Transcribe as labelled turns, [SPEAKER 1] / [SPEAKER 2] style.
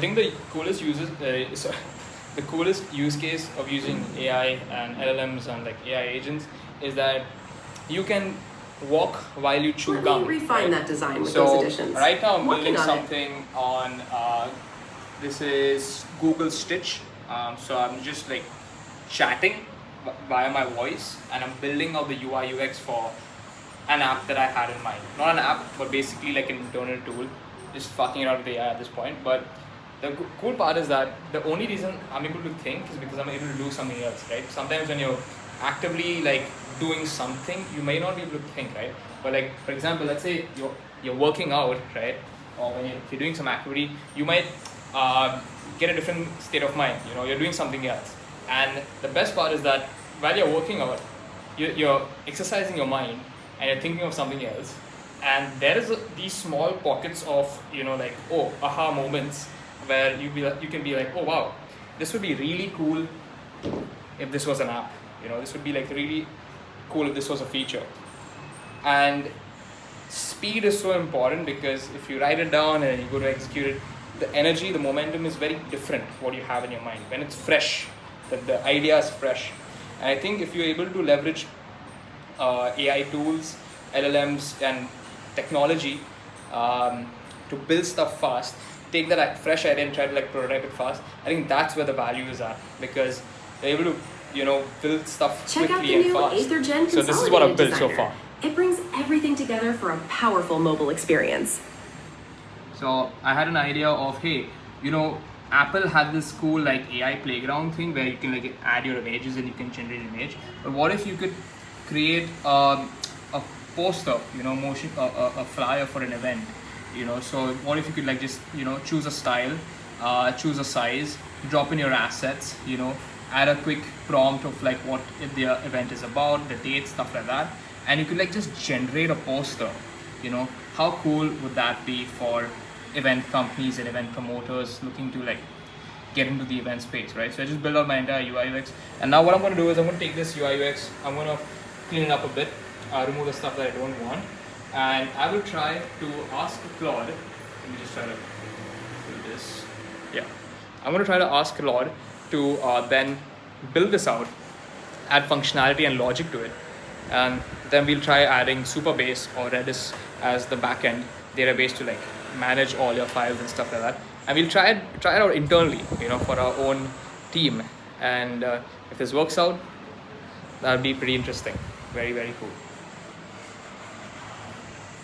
[SPEAKER 1] I think the coolest use case of using AI and LLMs and like AI agents is that you can walk while you chew gum.
[SPEAKER 2] Let me refine that design with
[SPEAKER 1] So
[SPEAKER 2] those additions.
[SPEAKER 1] right now I'm
[SPEAKER 2] Working
[SPEAKER 1] building
[SPEAKER 2] on
[SPEAKER 1] something on this is Google Stitch. So I'm just like chatting via my voice, and I'm building out the UI UX for an app that I had in mind. Not an app, but basically like an internal tool. Just fucking around with AI at this point. But the cool part is that the only reason I'm able to think is because I'm able to do something else, right? Sometimes when you're actively like doing something, you may not be able to think, right? But like for example, let's say you're working out, right? Or when if you're doing some activity, you might get a different state of mind. You know, you're doing something else. And the best part is that while you're working out, you're exercising your mind and you're thinking of something else. And there is these small pockets of like aha moments where you can be like, oh wow, this would be really cool if this was an app. This would be like really cool if this was a feature. And speed is so important because if you write it down and you go to execute it, the energy, the momentum is very different what you have in your mind when it's fresh, that the idea is fresh. And I think if you're able to leverage AI tools, LLMs and technology to build stuff fast, take that fresh idea and try to like prototype it fast, I think that's where the value is at, because they're able to build stuff quickly and fast.
[SPEAKER 2] Check out the new Gen
[SPEAKER 1] So this is what I've built so
[SPEAKER 2] Designer.
[SPEAKER 1] far.
[SPEAKER 2] It brings everything together for a powerful mobile experience.
[SPEAKER 1] So I had an idea of, hey, Apple had this cool like AI playground thing where you can like add your images and you can generate an image. But what if you could create a poster, motion, a flyer for an event, So what if you could like just choose a style, choose a size, drop in your assets, add a quick prompt of like what the event is about, the date, stuff like that, and you could like just generate a poster. How cool would that be for event companies and event promoters looking to like get into the event space, right? So I just built out my entire UI UX, and now what I'm going to do is I'm going to take this UI UX, I'm going to clean it up a bit, remove the stuff that I don't want, and I will try to ask Claude. Let me just try to do this. Yeah, I'm going to try to ask Claude to then build this out, add functionality and logic to it, and then we'll try adding Supabase or Redis as the backend database to like manage all your files and stuff like that. And we'll try it out internally, for our own team. And if this works out, that'll be pretty interesting. Very, very cool.